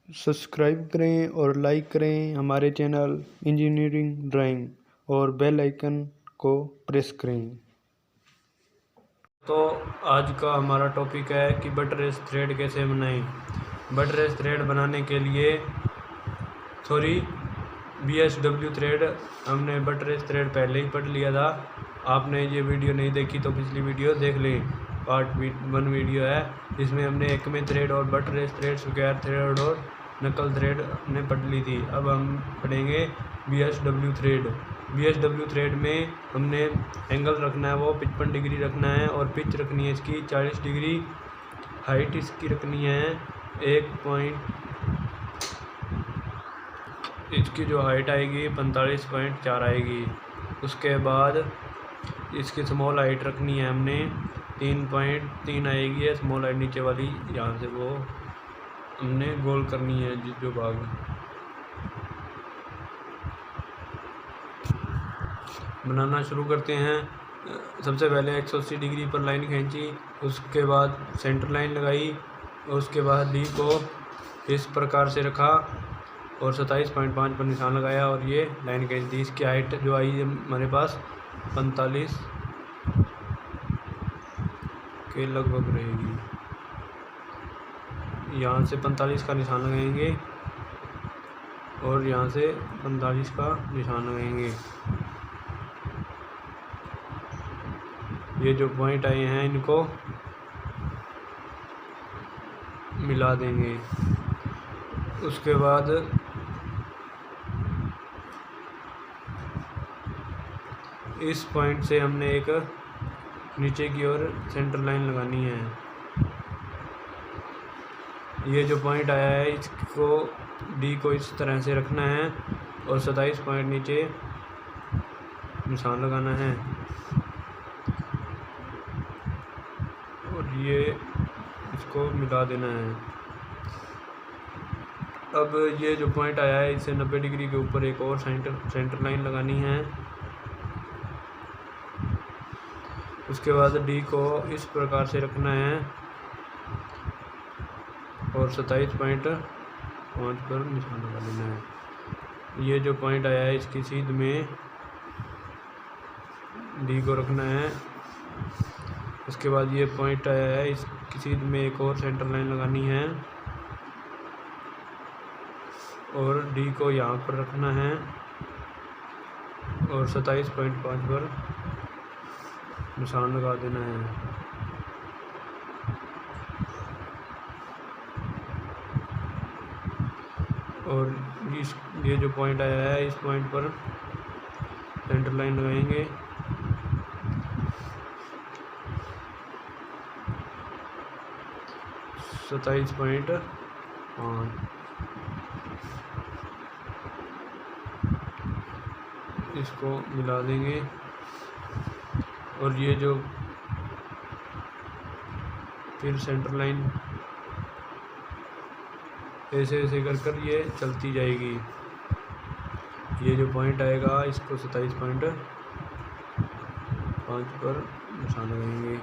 Subscribe करें और like करें हमारे चैनल इंजीनियरिंग ड्राइंग और बेल आइकन को प्रेस करें। तो आज का हमारा टॉपिक है कि बटरलेस थ्रेड कैसे बनाएं। बटरलेस थ्रेड बनाने के लिए BSW थ्रेड हमने बटरलेस थ्रेड पहले ही पढ़ लिया था। आपने ये वीडियो नहीं देखी तो पिछली वीडियो देख लें, पार्ट 1 वीडियो है। इसमें हमने एक्मे थ्रेड और बटरलेस थ्रेड, स्क्वायर थ्रेड और नकल थ्रेड हमने पढ़ ली थी। अब हम पढ़ेंगे BSW थ्रेड। BSW थ्रेड में हमने एंगल रखना है वो 55 डिग्री रखना है और पिच रखनी है इसकी 40 डिग्री। हाइट इसकी रखनी है 1 पॉइंट, इसकी जो हाइट आएगी 45.4 आएगी। उसके बाद इसकी स्मॉल हाइट रखनी है हमने 3.3 आएगी है स्मॉल हाइट नीचे वाली, यहाँ से वो हमने गोल करनी है जो भाग। बनाना शुरू करते हैं। सबसे पहले 180 डिग्री पर लाइन खींची, उसके बाद सेंटर लाइन लगाई और उसके बाद डी को इस प्रकार से रखा और 27.5 पर निशान लगाया और ये लाइन खींच दी। इसकी हाइट जो आई हमारे पास 45 के लगभग रहेगी। यहाँ से 45 का निशान लगाएंगे और यहाँ से 45 का निशान लगाएंगे। ये जो पॉइंट आए हैं इनको मिला देंगे। उसके बाद इस पॉइंट से हमने एक नीचे की ओर सेंटर लाइन लगानी है। ये जो पॉइंट आया है इसको डी को इस तरह से रखना है और 27 पॉइंट नीचे निशान लगाना है और ये इसको मिला देना है। अब ये जो पॉइंट आया है इसे 90 डिग्री के ऊपर एक और सेंटर लाइन लगानी है। उसके बाद डी को इस प्रकार से रखना है और 27.5 पर निशान लगा लेना है। ये जो पॉइंट आया है इसकी सीध में डी को रखना है। उसके बाद ये पॉइंट आया है इसकी सीध में एक और सेंटर लाइन लगानी है और डी को यहाँ पर रखना है और 27.5 पर निशान लगा देना है। और ये जो पॉइंट आया है इस पॉइंट पर सेंटर लाइन लगाएंगे। सत्ताईस पॉइंट इसको मिला देंगे और ये जो फिर सेंटर लाइन ऐसे ऐसे कर ये चलती जाएगी। ये जो पॉइंट आएगा इसको 27.5 पर निशान लगाएंगे।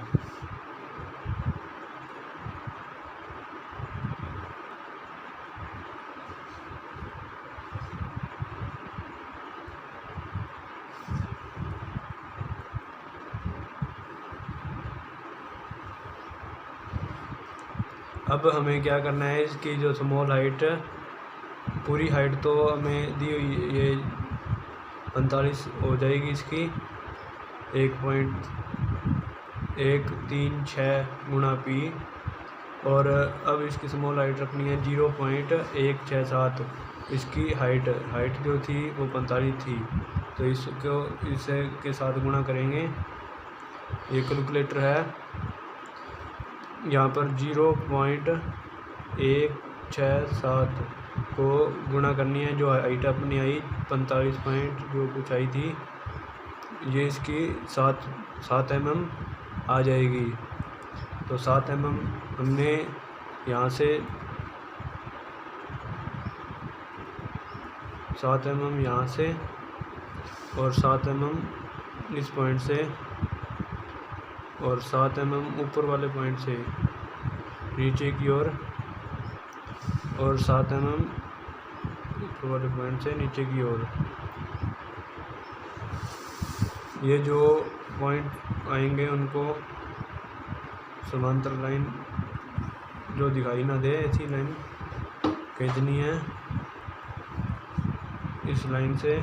अब हमें क्या करना है, इसकी जो स्मॉल हाइट, पूरी हाइट तो हमें दी हुई ये 45 हो जाएगी इसकी 1.136 गुणा पी। और अब इसकी स्मॉल हाइट रखनी है 0.167। इसकी हाइट जो थी वो 45 थी तो इसको इसे के साथ गुणा करेंगे। ये कैलकुलेटर है, यहाँ पर 0.167 को गुणा करनी है। जो हाइट अपनी आई 45 पॉइंट जो कुछ आई थी, ये इसकी 7 mm आ जाएगी। तो 7 mm हमने यहाँ से 7 mm यहाँ से और 7 mm इस पॉइंट से और 7 mm ऊपर वाले पॉइंट से नीचे की ओर और 7 mm ऊपर वाले पॉइंट से नीचे की ओर। ये जो पॉइंट आएंगे उनको समांतर लाइन जो दिखाई ना दे ऐसी लाइन खींचनी है, इस लाइन से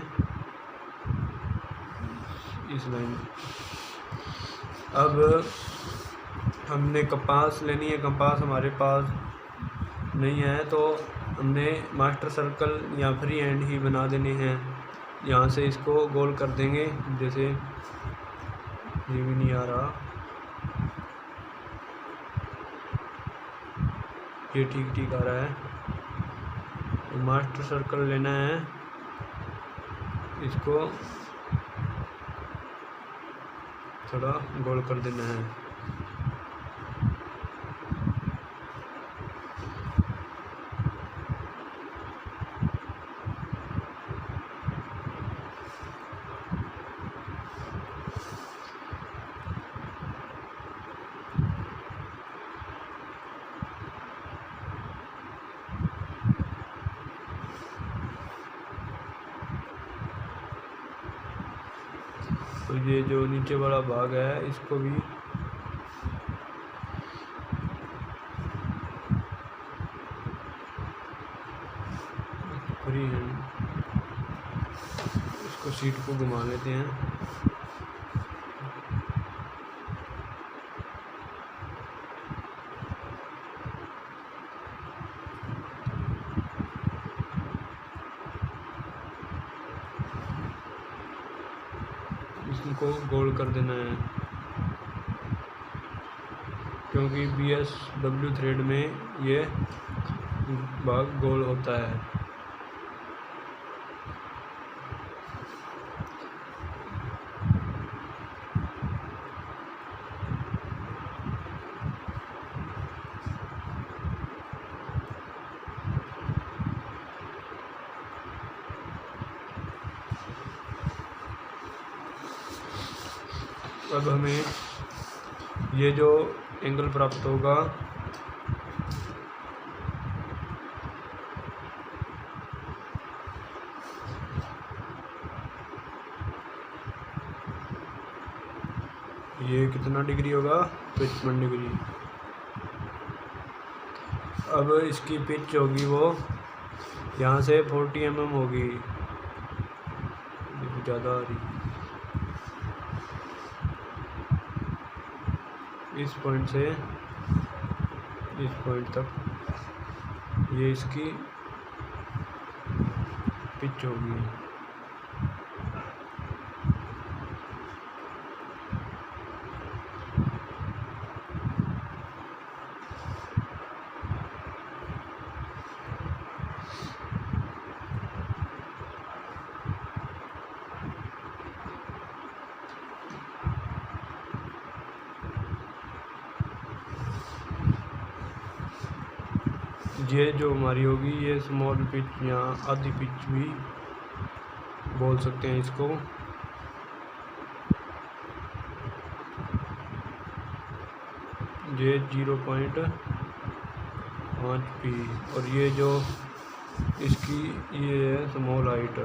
इस लाइन। अब हमने कंपास लेनी है, कंपास हमारे पास नहीं है तो हमने मास्टर सर्कल या फ्री हैंड ही बना देने हैं। यहाँ से इसको गोल कर देंगे, जैसे ये भी नहीं आ रहा, ये ठीक ठीक आ रहा है। तो मास्टर सर्कल लेना है, इसको थोड़ा गोल कर देना है। तो ये जो नीचे वाला भाग है इसको भी फ्री हैंड इसको सीट को घुमा लेते हैं। इसको गोल कर देना है, क्योंकि BSW थ्रेड में ये भाग गोल होता है। अब हमें ये जो एंगल प्राप्त होगा ये कितना डिग्री होगा, 55 डिग्री। अब इसकी पिच होगी वो यहाँ से 40 mm होगी, ज़्यादा आ रही। इस पॉइंट से इस पॉइंट तक ये इसकी पिच होगी। ये जो हमारी होगी ये स्मॉल पिच या आधी पिच भी बोल सकते हैं इसको। ये 0.5 P और ये जो इसकी ये है स्मॉल हाइट,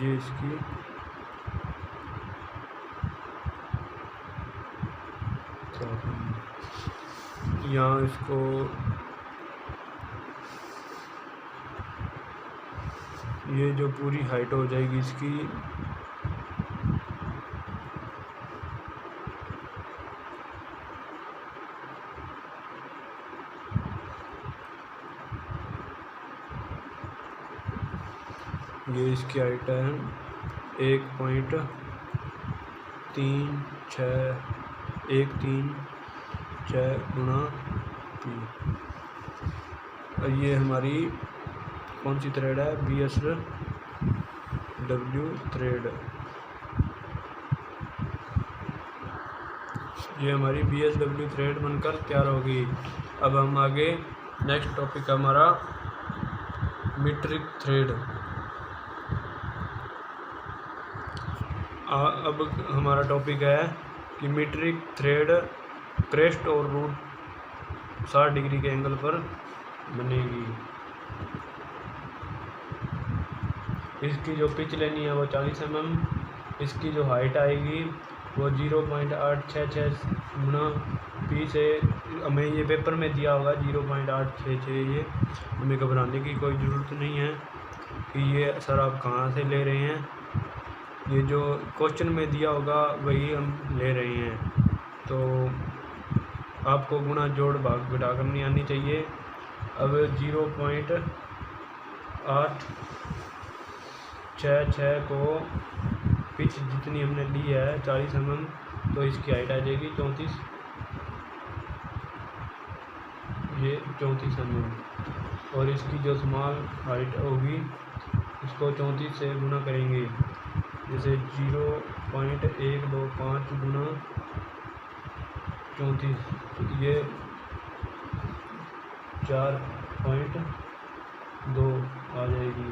ये इसकी यहाँ इसको ये जो पूरी हाइट हो जाएगी इसकी ये इसकी हाइट है 1.36 गुणा P। और ये हमारी कौन सी थ्रेड है, BSW थ्रेड। ये हमारी BSW थ्रेड बनकर तैयार होगी। अब हम आगे नेक्स्ट टॉपिक हमारा मीट्रिक थ्रेड। अब हमारा टॉपिक है कि मीट्रिक थ्रेड क्रेस्ट और रूट 60 डिग्री के एंगल पर बनेगी। इसकी जो पिच लेनी है वो 40 mm, इसकी जो हाइट आएगी वो 0.866 गुना पी से, हमें ये पेपर में दिया होगा 0.866। ये हमें घबराने की कोई ज़रूरत नहीं है कि ये सर आप कहाँ से ले रहे हैं, ये जो क्वेश्चन में दिया होगा वही हम ले रहे हैं। तो आपको गुणा जोड़ भाग घटा करनी आनी चाहिए। अब 0.866 को पिच जितनी हमने ली है 40 mm, तो इसकी हाइट आ जाएगी 34, ये 34 mm, और इसकी जो स्मॉल हाइट होगी इसको 34 से गुना करेंगे, जैसे 0.125 गुना 34, तो ये 4.2 आ जाएगी।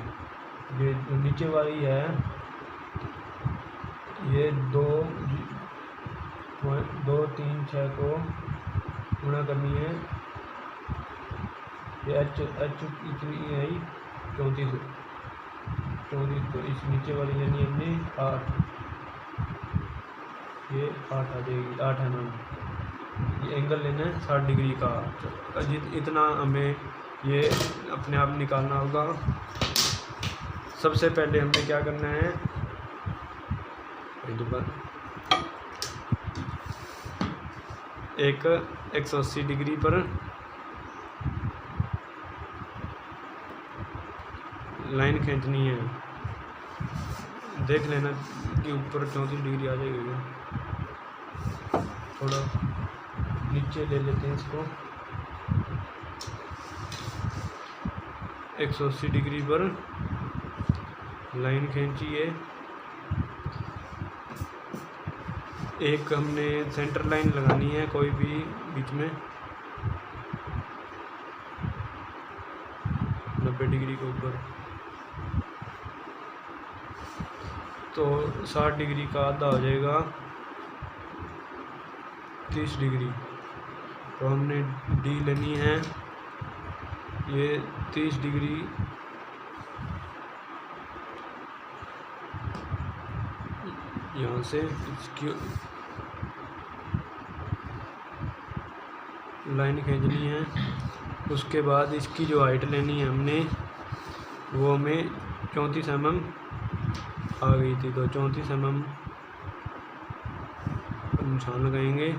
ये नीचे वाली है ये 2.236 को गुणा करनी है, ये एच इतनी आई 34, तो इस नीचे वाली लेनी हमने 8, ये 8 आ जाएगी, 8 mm। ये एंगल लेना है 60 डिग्री का। इतना हमें ये अपने आप निकालना होगा। सबसे पहले हमें क्या करना है, एक 180 डिग्री पर लाइन खींचनी है। देख लेना कि ऊपर 34 डिग्री आ जाएगी, थोड़ा नीचे ले लेते हैं इसको। 180 डिग्री पर लाइन खींचिए। एक हमने सेंटर लाइन लगानी है कोई भी बीच में 90 डिग्री के ऊपर, तो 60 डिग्री का आधा हो जाएगा 30 डिग्री। तो हमने डी लेनी है, ये 30 डिग्री यहाँ से इसकी लाइन खींचनी है। उसके बाद इसकी जो हाइट लेनी है हमने, वो हमें 34 mm आ गई थी, तो 34 mm पर निशान लगाएंगे,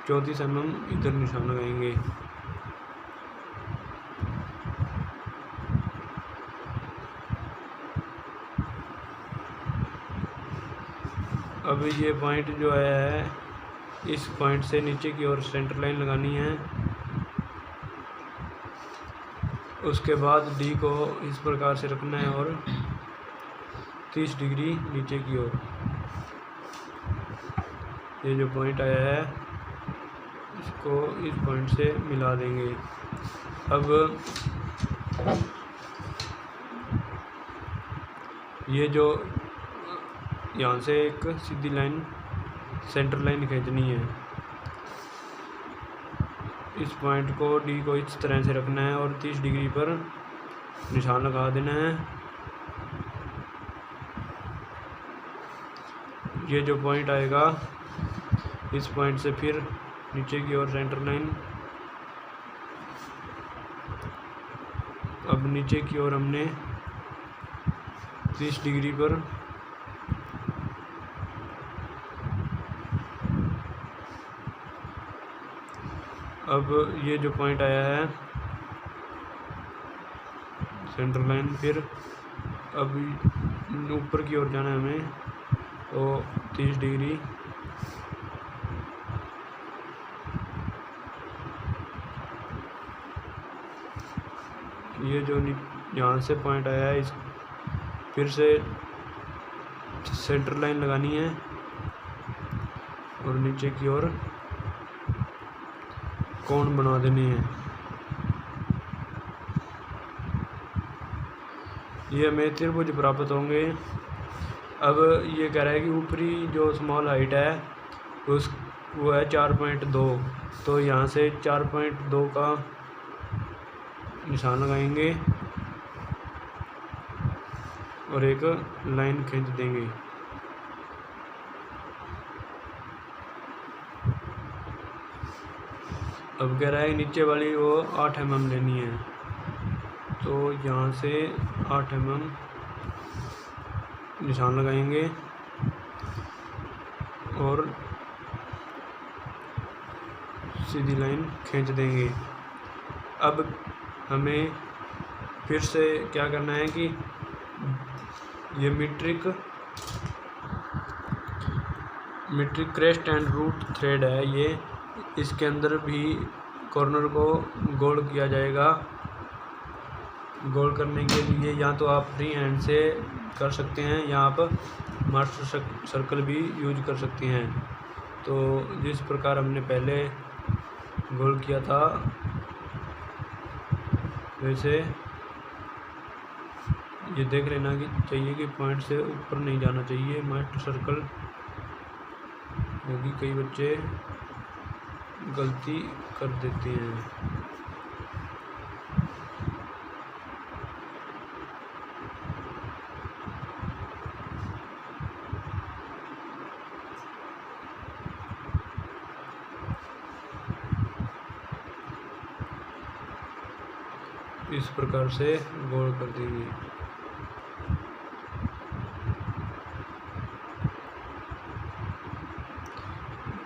34 mm इधर निशान लगाएंगे। अब ये पॉइंट जो है, इस पॉइंट से नीचे की ओर सेंटर लाइन लगानी है। उसके बाद डी को इस प्रकार से रखना है और 30 डिग्री नीचे की ओर। ये जो पॉइंट आया है इसको इस पॉइंट से मिला देंगे। अब ये जो यहाँ से एक सीधी लाइन सेंटर लाइन खींचनी है, इस पॉइंट को डी को इस तरह से रखना है और 30 डिग्री पर निशान लगा देना है। ये जो पॉइंट आएगा इस पॉइंट से फिर नीचे की ओर सेंटर लाइन। अब नीचे की ओर हमने 30 डिग्री पर अब ये जो पॉइंट आया है सेंटर लाइन, फिर अब ऊपर की ओर जाना है हमें, तो 30 डिग्री ये जो यहाँ से पॉइंट आया है, इस फिर से सेंटर लाइन लगानी है और नीचे की ओर कोण बना देने हैं। ये हमें त्रिभुज प्राप्त होंगे। अब ये कह रहा है कि ऊपरी जो स्मॉल हाइट है वो है 4.2, तो यहाँ से 4.2 का निशान लगाएंगे और एक लाइन खींच देंगे। अब कह रहा है नीचे वाली वो 8 mm लेनी है, तो यहाँ से 8 mm निशान लगाएंगे और सीधी लाइन खींच देंगे। अब हमें फिर से क्या करना है कि ये metric crest and root thread है, ये इसके अंदर भी कॉर्नर को गोल किया जाएगा। गोल करने के लिए या तो आप फ्री हैंड से कर सकते हैं या आप मास्टर सर्कल भी यूज कर सकते हैं। तो जिस प्रकार हमने पहले गोल किया था वैसे ये देख लेना कि चाहिए कि पॉइंट से ऊपर नहीं जाना चाहिए मास्टर सर्कल, क्योंकि कई बच्चे गलती कर देते हैं। इस प्रकार से गोल कर देंगे।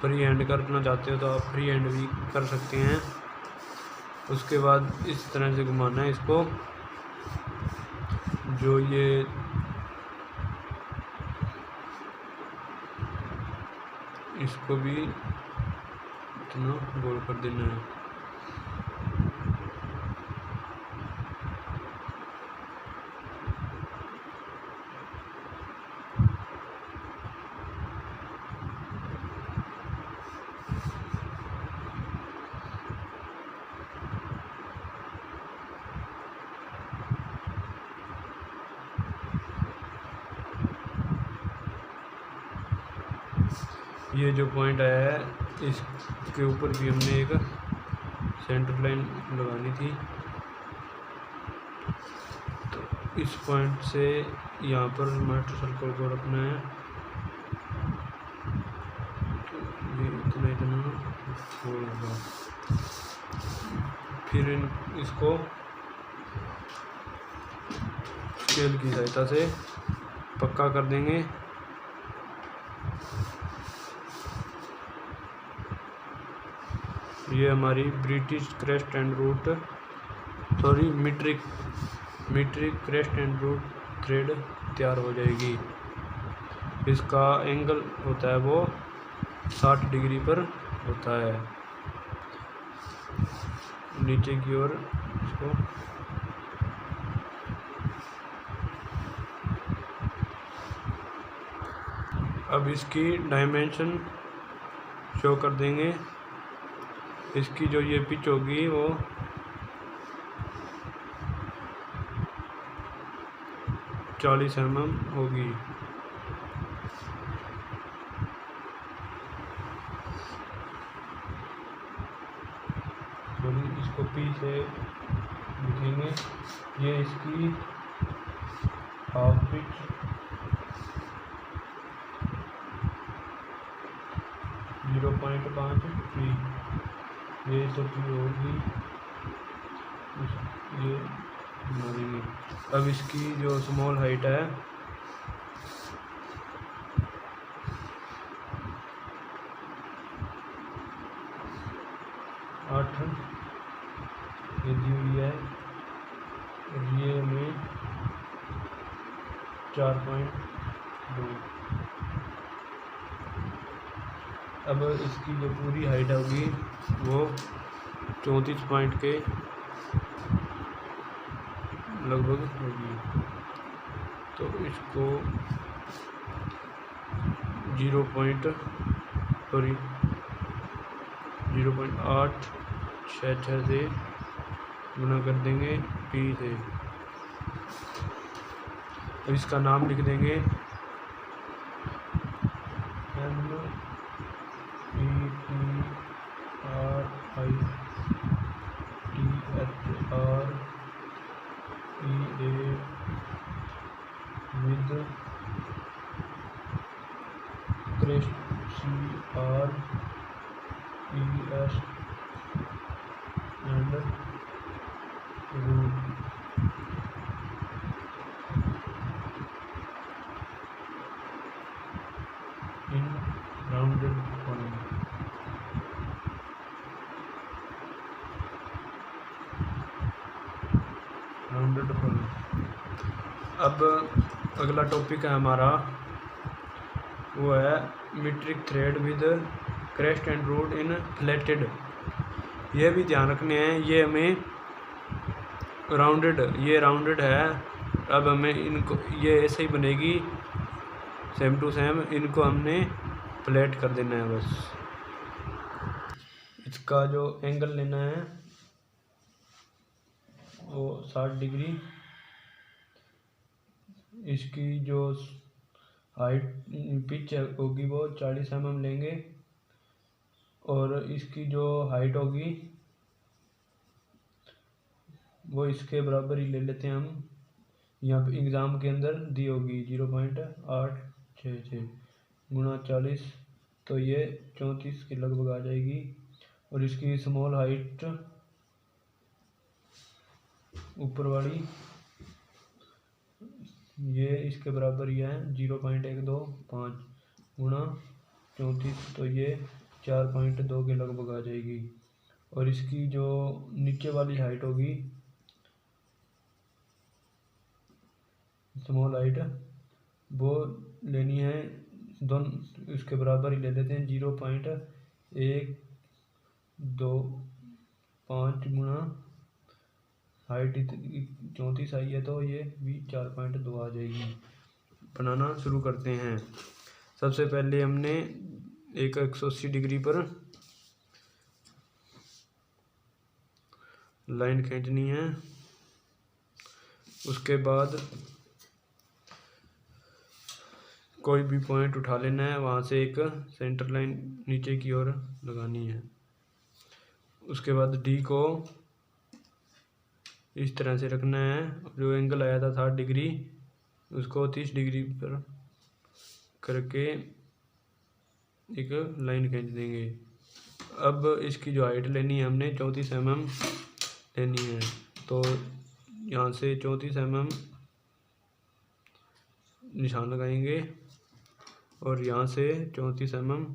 फ्री हैंड करना चाहते हो तो आप फ्री हैंड भी कर सकते हैं। उसके बाद इस तरह से घुमाना है इसको, जो ये इसको भी इतना गोल कर देना है। ये जो पॉइंट आया है इसके ऊपर भी हमने एक सेंटर लाइन लगानी थी, तो इस पॉइंट से यहाँ पर मास्टर सर्कल को रखना है। तो ये इतना होगा। फिर इसको स्केल की सहायता से पक्का कर देंगे। ये हमारी British crest and root metric crest and root thread तैयार हो जाएगी। इसका एंगल होता है वो 60 डिग्री पर होता है। नीचे की ओर इसको अब इसकी डायमेंशन शो कर देंगे। इसकी जो ये पिच होगी वो 40 mm होगी। इसको पी से लिखेंगे। ये इसकी हाफ पिच 0.5 पी, ये तो पी होगी, ये मारेंगे। अब इसकी जो स्मॉल हाइट है 8 ये दी हुई है, और ये हमें 4.2। अब इसकी जो पूरी हाइट होगी वो 34 पॉइंट के लगभग होगी। तो इसको 0.866 से गुना कर देंगे पी से। तो इसका नाम लिख देंगे CREST and root in rounded column. अब अगला टॉपिक है हमारा, वो है metric thread with crest and root in flatted. ये भी ध्यान रखने हैं, ये हमें राउंडेड, ये राउंडेड है। अब हमें इनको, ये ऐसे ही बनेगी सेम टू सेम, इनको हमने फ्लैट कर देना है बस। इसका जो एंगल लेना है वो 60 डिग्री, इसकी जो हाइट पिच होगी वो 40 mm लेंगे, और इसकी जो हाइट होगी वो इसके बराबर ही ले लेते हैं हम। यहाँ पे एग्ज़ाम के अंदर दी होगी 0.866 गुणा 40, तो ये 34 के लगभग आ जाएगी। और इसकी स्मॉल हाइट ऊपर वाली ये इसके बराबर ही है 0.125 गुणा 34, तो ये 4.2 के लगभग आ जाएगी। और इसकी जो नीचे वाली हाइट होगी स्मॉल हाइट, वो लेनी है, दोनों इसके बराबर ही ले लेते हैं 0.125 गुणा हाइट 34 आई है, तो ये भी 4.2 आ जाएगी। बनाना शुरू करते हैं। सबसे पहले हमने एक 180 डिग्री पर लाइन खींचनी है। उसके बाद कोई भी पॉइंट उठा लेना है, वहाँ से एक सेंटर लाइन नीचे की ओर लगानी है। उसके बाद डी को इस तरह से रखना है, जो एंगल आया था 60 डिग्री उसको 30 डिग्री पर करके एक लाइन खींच देंगे। अब इसकी जो हाइट लेनी है हमने 34 mm लेनी है, तो यहाँ से 34 mm निशान लगाएंगे और यहाँ से 34 mm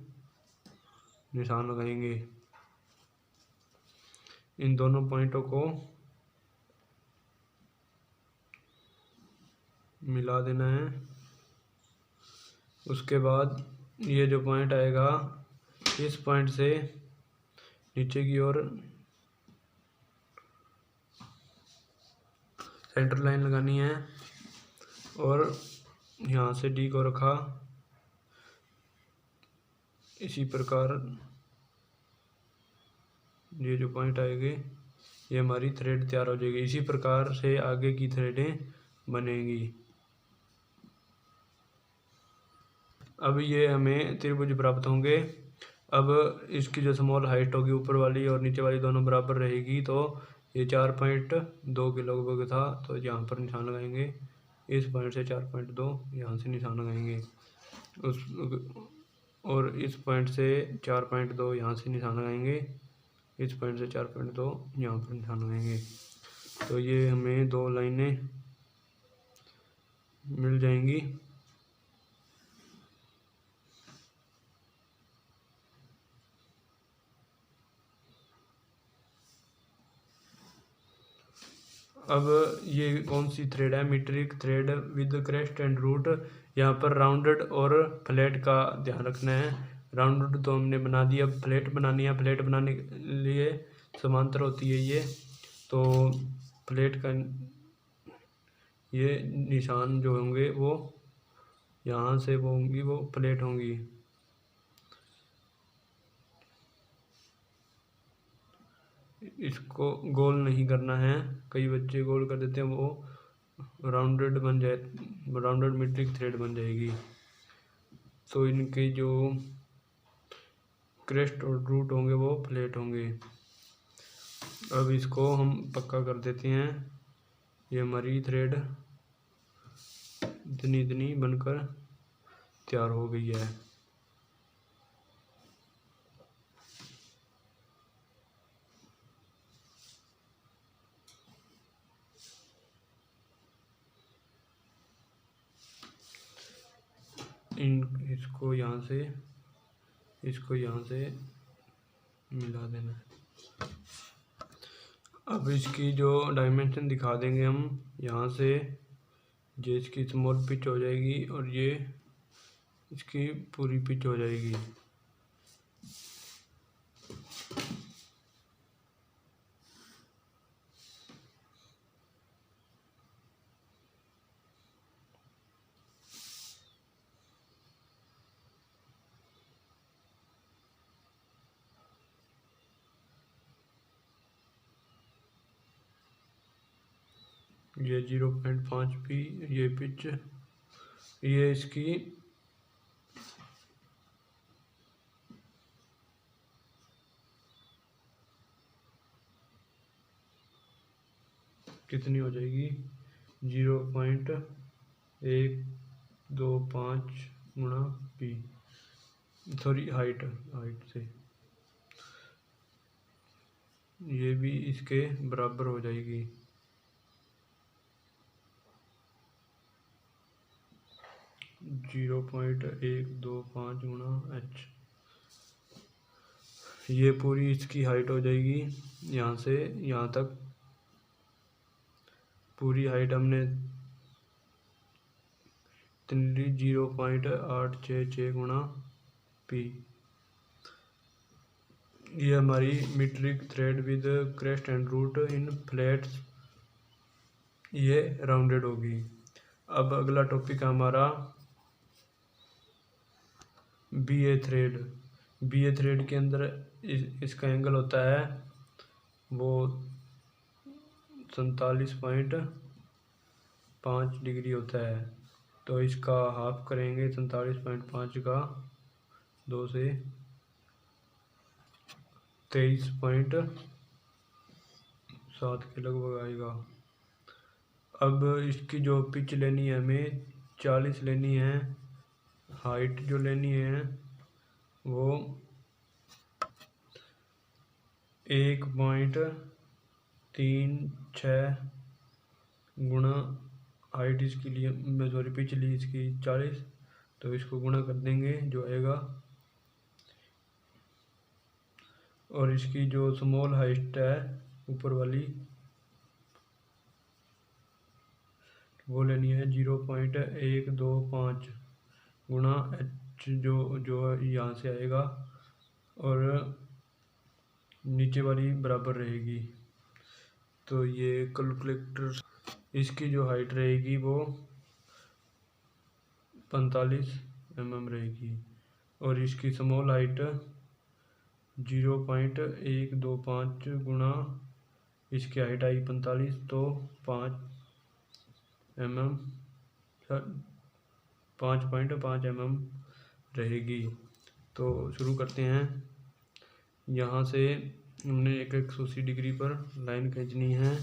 निशान लगाएंगे। इन दोनों पॉइंटों को मिला देना है। उसके बाद ये जो पॉइंट आएगा, इस पॉइंट से नीचे की ओर सेंटर लाइन लगानी है, और यहाँ से डी को रखा इसी प्रकार। ये जो पॉइंट आएंगे ये हमारी थ्रेड तैयार हो जाएगी। इसी प्रकार से आगे की थ्रेडें बनेंगी। अब ये हमें त्रिभुज प्राप्त होंगे। अब इसकी जो स्मॉल हाइट होगी ऊपर वाली और नीचे वाली दोनों बराबर रहेगी, तो ये 4.2 के लगभग था, तो यहाँ पर निशान लगाएंगे। इस पॉइंट से 4.2 यहाँ से निशान लगाएंगे, और इस पॉइंट से 4.2 यहाँ से निशान लगाएंगे। इस पॉइंट से 4.2 यहाँ पर निशान लगाएंगे, तो ये हमें दो लाइनें मिल जाएंगी। अब ये कौन सी थ्रेड है? Metric thread with crest and root. यहाँ पर राउंडेड और फ्लैट का ध्यान रखना है। राउंडेड तो हमने बना दिया, अब फ्लैट बनानी है। फ्लैट बनाने के लिए समांतर होती है ये, तो फ्लैट का ये निशान जो होंगे वो यहाँ से वो होंगी, वो फ्लैट होंगी। इसको गोल नहीं करना है, कई बच्चे गोल कर देते हैं, वो राउंडेड बन जाए, राउंडेड मीट्रिक थ्रेड बन जाएगी। तो इनके जो क्रेस्ट और रूट होंगे वो फ्लैट होंगे। अब इसको हम पक्का कर देते हैं। ये हमारी थ्रेड इतनी बनकर तैयार हो गई है। इसको यहाँ से मिला देना है। अब इसकी जो डायमेंशन दिखा देंगे हम यहाँ से, ये इसकी स्मॉल पिच हो जाएगी और ये इसकी पूरी पिच हो जाएगी। ये 0.5 पी ये पिच, ये इसकी कितनी हो जाएगी, 0.125 गुणा पी, सॉरी हाइट से ये भी इसके बराबर हो जाएगी। 0.125 गुणा h, ये पूरी इसकी हाइट हो जाएगी। यहाँ से यहाँ तक पूरी हाइट हमने 0.866 गुणा पी। ये हमारी metric thread with crest and root in flats ये राउंडेड होगी। अब अगला टॉपिक है हमारा BA थ्रेड। BA थ्रेड के अंदर इसका एंगल होता है वो 47.5 डिग्री होता है। तो इसका हाफ करेंगे 47.5 का 2 से 23.7 के लगभग आएगा। अब इसकी जो पिच लेनी है हमें 40 लेनी है, हाइट जो लेनी है वो 1.36 गुणा हाइट इसकी लिए, सॉरी पिच ली इसकी 40, तो इसको गुणा कर देंगे जो आएगा। और इसकी जो स्मॉल हाइट है ऊपर वाली वो लेनी है 0.125 गुणा h जो यहाँ से आएगा, और नीचे वाली बराबर रहेगी। तो ये कैलकुलेटर इसकी जो हाइट रहेगी वो 45 mm रहेगी, और इसकी स्मॉल हाइट 0.125 गुणा इसकी हाइट आई 45, तो 5.5 mm रहेगी। तो शुरू करते हैं। यहाँ से हमने 180 डिग्री पर लाइन खींचनी है।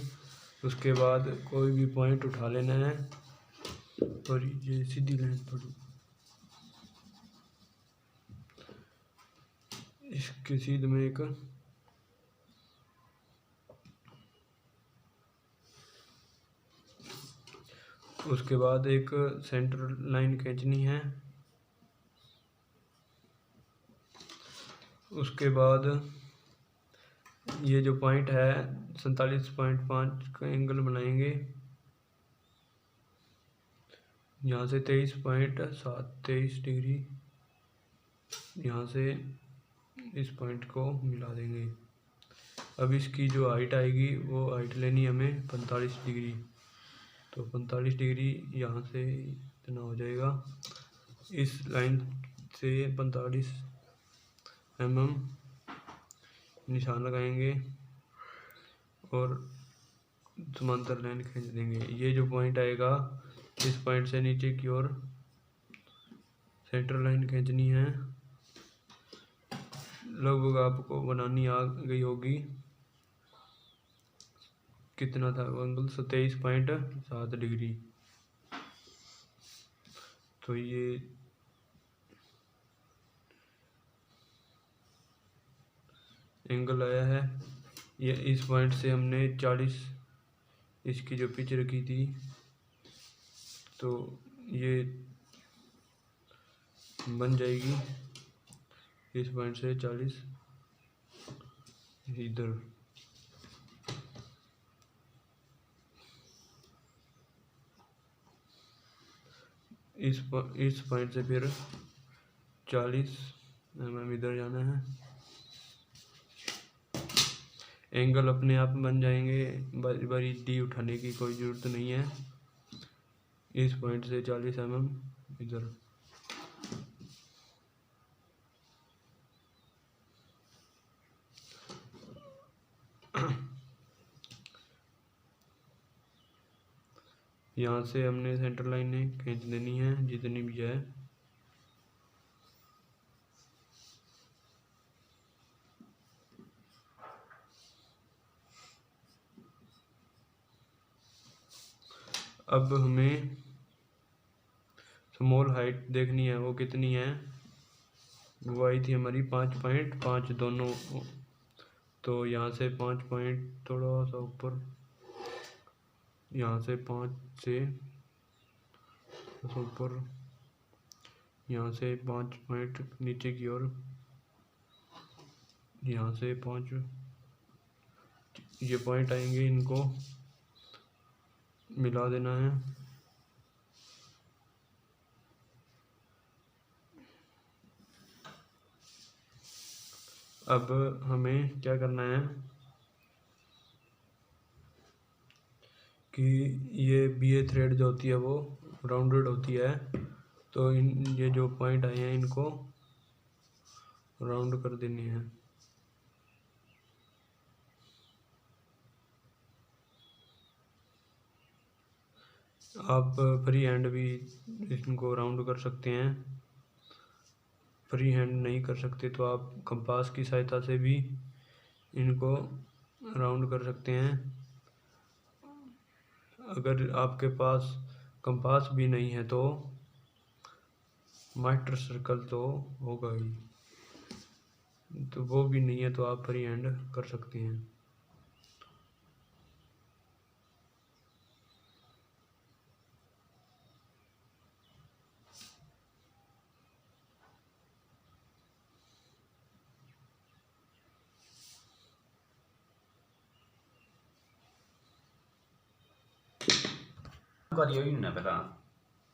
उसके बाद कोई भी पॉइंट उठा लेना है और ये सीधी लाइन थोड़ी इसके सीध में एक उसके बाद एक सेंटर लाइन खींचनी है। उसके बाद ये जो पॉइंट है 47.5 का एंगल बनाएंगे। यहाँ से 23 डिग्री यहाँ से इस पॉइंट को मिला देंगे। अब इसकी जो हाइट आएगी वो हाइट लेनी हमें 45 डिग्री, तो 45 डिग्री यहाँ से इतना हो जाएगा। इस लाइन से 45 mm निशान लगाएंगे और समांतर लाइन खींच देंगे। ये जो पॉइंट आएगा इस पॉइंट से नीचे की ओर सेंटर लाइन खींचनी है। लगभग आपको बनानी आ गई होगी। कितना था एंगल, 27.7 डिग्री। तो ये एंगल आया है। ये इस पॉइंट से हमने 40 इसकी जो पिच रखी थी, तो ये बन जाएगी इस पॉइंट से 40 इधर। इस पॉइंट से फिर 40 mm इधर जाना है। एंगल अपने आप बन जाएंगे, बारी डी उठाने की कोई ज़रूरत नहीं है। इस पॉइंट से 40 mm इधर। यहाँ से हमने सेंटर लाइन खींच देनी है जितनी भी है। अब हमें स्मॉल हाइट देखनी है, वो कितनी है। वो आई थी हमारी 5.5 दोनों, तो यहाँ से 5 पॉइंट थोड़ा सा ऊपर, यहाँ से 5 से ऊपर, यहाँ से 5 पॉइंट नीचे की ओर, यहाँ से 5 ये पॉइंट आएंगे, इनको मिला देना है। अब हमें क्या करना है कि ये BA थ्रेड जो होती है वो राउंडेड होती है, तो ये जो पॉइंट आए हैं इनको राउंड कर देनी है। आप फ्री हैंड भी इनको राउंड कर सकते हैं। फ्री हैंड नहीं कर सकते तो आप कंपास की सहायता से भी इनको राउंड कर सकते हैं। अगर आपके पास कंपास भी नहीं है तो मास्टर सर्कल तो होगा ही, तो वो भी नहीं है तो आप फ्री हैंड कर सकते हैं।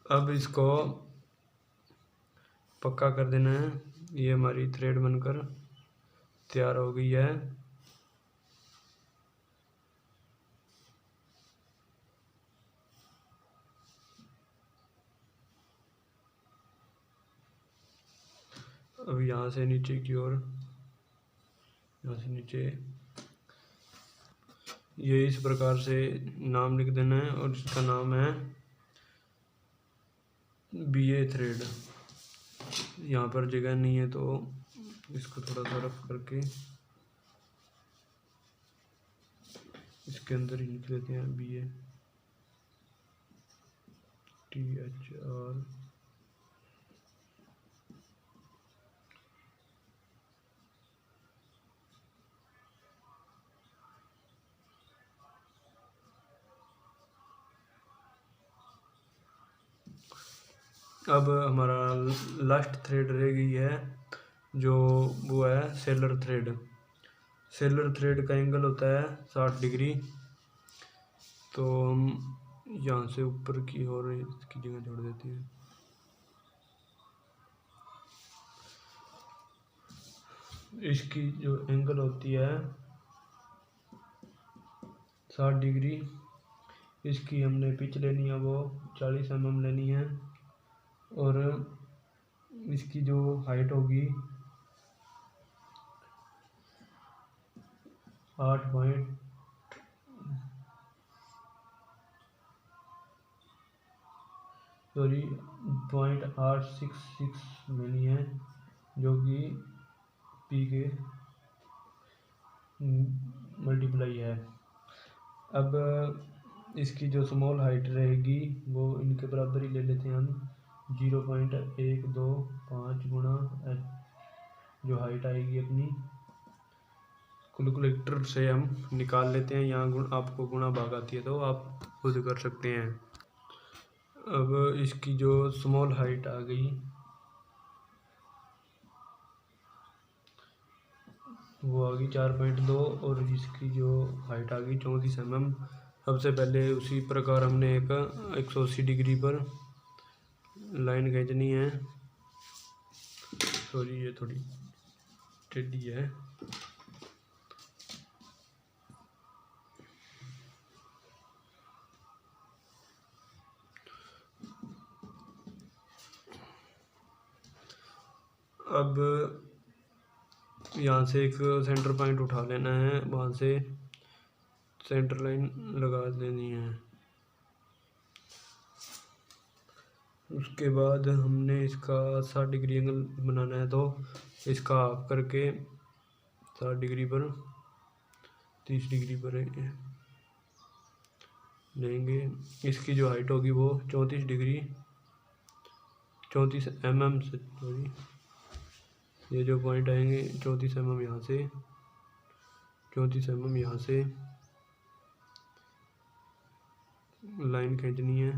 अब इसको पक्का कर देना है। ये हमारी थ्रेड बनकर तैयार हो गई है। अब यहाँ से नीचे की ओर, यहाँ से नीचे ये इस प्रकार से नाम लिख देना है और इसका नाम है BA थ्रेड। यहाँ पर जगह नहीं है तो इसको थोड़ा सा रफ करके इसके अंदर ही लिख लेते हैं BA THR। अब हमारा लास्ट थ्रेड रह गई है जो वो है सेलर थ्रेड। सेलर थ्रेड का एंगल होता है 60 डिग्री। तो हम यहाँ से ऊपर की ओर इसकी जगह छोड़ देते हैं। इसकी जो एंगल होती है 60 डिग्री, इसकी हमने पिच लेनी है वो 40 mm लेनी है और इसकी जो हाइट होगी 0.866 लेनी है, जो कि P के मल्टीप्लाई है। अब इसकी जो स्मॉल हाइट रहेगी वो इनके बराबर ही ले लेते हैं हम, 0.125 गुणा जो हाइट आएगी अपनी कैलकुलेटर से हम निकाल लेते हैं। यहाँ आपको गुणा भाग आती है तो आप खुद कर सकते हैं। अब इसकी जो स्मॉल हाइट आ गई वो आ गई 4.2 और इसकी जो हाइट आ गई 34 mm। सबसे पहले उसी प्रकार हमने एक 180 डिग्री पर लाइन खींचनी है। सॉरी ये थोड़ी टेढ़ी है। अब यहाँ से एक सेंटर पॉइंट उठा लेना है, वहाँ से सेंटर लाइन लगा देनी है। उसके बाद हमने इसका 60 डिग्री एंगल बनाना है, तो इसका हाफ करके 60 डिग्री पर 30 डिग्री पर लेंगे। इसकी जो हाइट होगी वो 34 डिग्री 34 mm से, सॉरी ये जो पॉइंट आएंगे 34 mm यहाँ से, 34 mm यहाँ से लाइन खींचनी है।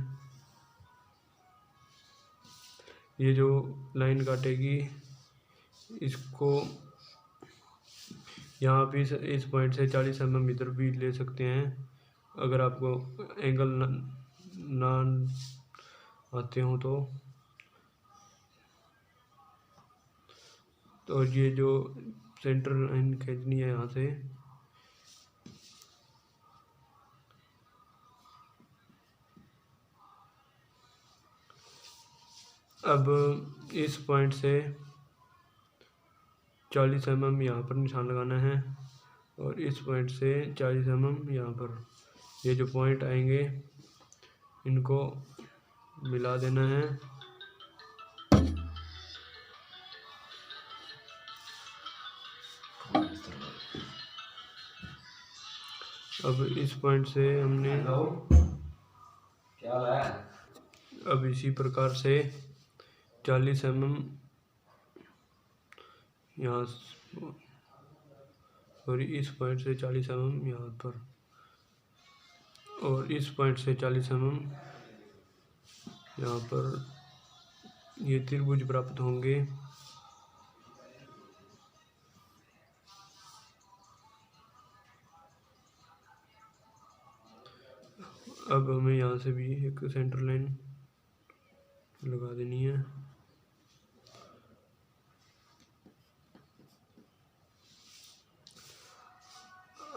ये जो लाइन काटेगी इसको यहाँ पे इस पॉइंट से 40 mm इधर भी ले सकते हैं, अगर आपको एंगल ना आते हो तो ये जो सेंटर लाइन खींचनी है यहाँ से, अब इस पॉइंट से 40 mm यहाँ पर निशान लगाना है और इस पॉइंट से 40 mm यहाँ पर। ये जो पॉइंट आएंगे इनको मिला देना है। अब इस पॉइंट से हमने क्या है, अब इसी प्रकार से 40 mm यहाँ, और इस पॉइंट से 40 mm यहाँ पर, और इस पॉइंट से 40 mm यहाँ पर ये त्रिभुज प्राप्त होंगे। अब हमें यहाँ से भी एक सेंटर लाइन लगा देनी है।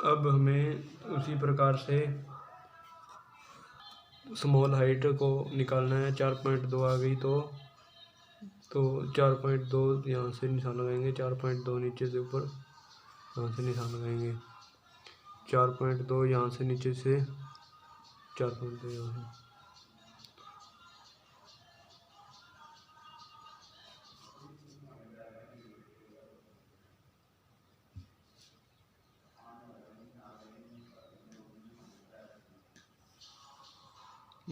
अब हमें उसी प्रकार से स्मॉल हाइट को निकालना है। 4.2 आ गई तो 4.2 यहाँ से निशान लगाएंगे, 4.2 नीचे से ऊपर यहाँ से निशान लगाएंगे, 4.2 यहाँ से नीचे से 4.2 यहाँ से।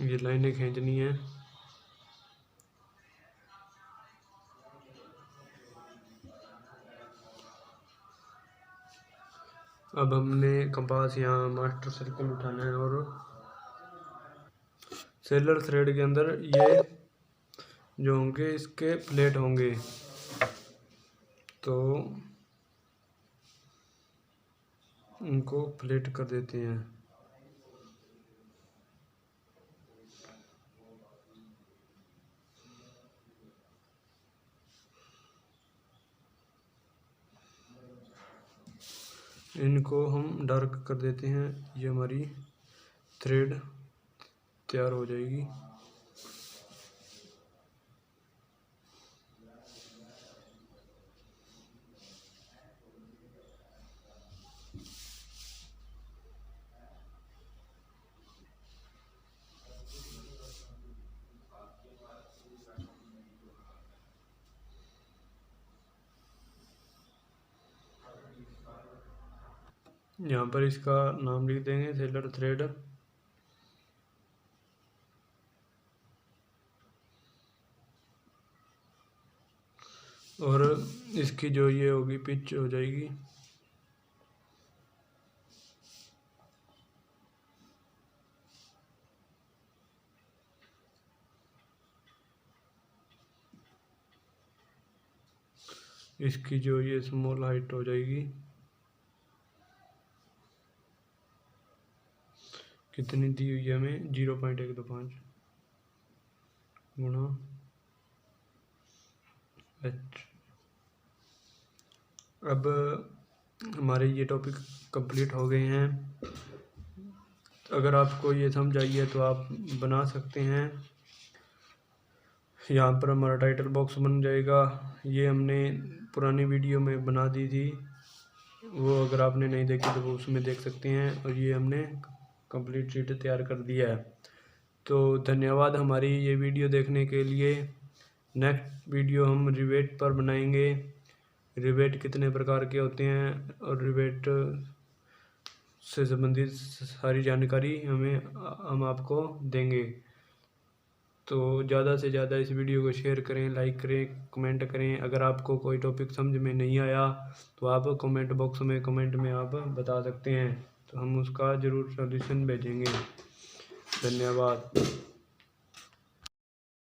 ये लाइनें खींचनी है। अब हमने कंपास यहाँ मास्टर सर्कल उठाना है और सेलर थ्रेड के अंदर ये जो होंगे इसके प्लेट होंगे, तो उनको प्लेट कर देते हैं। इनको हम डार्क कर देते हैं, ये हमारी थ्रेड तैयार हो जाएगी। यहाँ पर इसका नाम लिख देंगे सेलर थ्रेड। और इसकी जो ये होगी पिच हो जाएगी। इसकी जो ये स्मॉल हाइट हो जाएगी। कितनी दी हुई है हमें 0.125 गुणा h। अब हमारे ये टॉपिक कंप्लीट हो गए हैं। अगर आपको ये समझ आई है तो आप बना सकते हैं। यहाँ पर हमारा टाइटल बॉक्स बन जाएगा। ये हमने पुरानी वीडियो में बना दी थी, वो अगर आपने नहीं देखी तो वो उसमें देख सकते हैं। और ये हमने कंप्लीट शीट तैयार कर दिया है। तो धन्यवाद हमारी ये वीडियो देखने के लिए। नेक्स्ट वीडियो हम रिवेट पर बनाएंगे। रिवेट कितने प्रकार के होते हैं और रिवेट से संबंधित सारी जानकारी हम आपको देंगे। तो ज़्यादा से ज़्यादा इस वीडियो को शेयर करें, लाइक करें, कमेंट करें। अगर आपको कोई टॉपिक समझ में नहीं आया तो आप कमेंट बॉक्स में कमेंट में आप बता सकते हैं, तो हम उसका ज़रूर सॉल्यूशन भेजेंगे। धन्यवाद।